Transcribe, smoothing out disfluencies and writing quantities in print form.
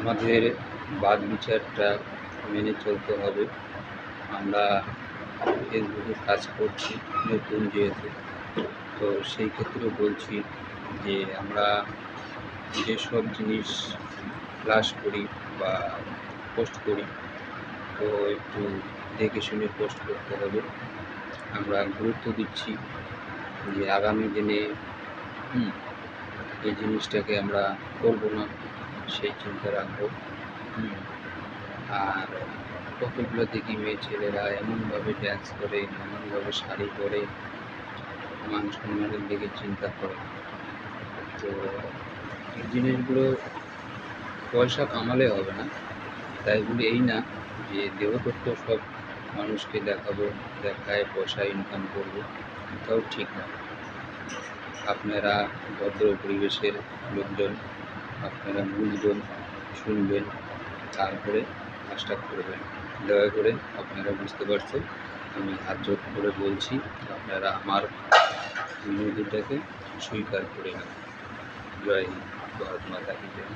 আমাদের বাদ বিচারটা মেনে চলতে হবে। আমরা ফেসবুকে কাজ করছি নতুন যেহেতু, তো সেই ক্ষেত্রে বলছি যে আমরা যেসব জিনিস ফ্লাশ করি বা পোস্ট করি, তো একটু দেখে শুনে পোস্ট করতে হবে। আমরা গুরুত্ব দিচ্ছি যে আগামী দিনে এই জিনিসটাকে আমরা করব না, সেই চিন্তা রাখবো। আর কতগুলো দেখি মেয়ে ছেলেরা এমনভাবে ড্যান্স করে, এমনভাবে শাড়ি পরে, মান সম্মানের দিকে চিন্তা করে। তো এই জিনিসগুলো পয়সা কামালে হবে না, তাই বলে এই না যে দেহতত্ত্ব সব মানুষকে দেখাবো, দেখায় পয়সা ইনকাম করবো, এটাও ঠিক না। আপনারা ভদ্র পরিবেশের লোকজন, আপনারা বুঝবেন, শুনবেন, তারপরে কাজটা করবেন। দয়া করে আপনারা বুঝতে পারছেন, আমি হাত জোড় করে বলছি, আপনারা আমার বিনতিটাকে স্বীকার করে নেন। জয় হিন্দ, ভারত মাতা কি জয়।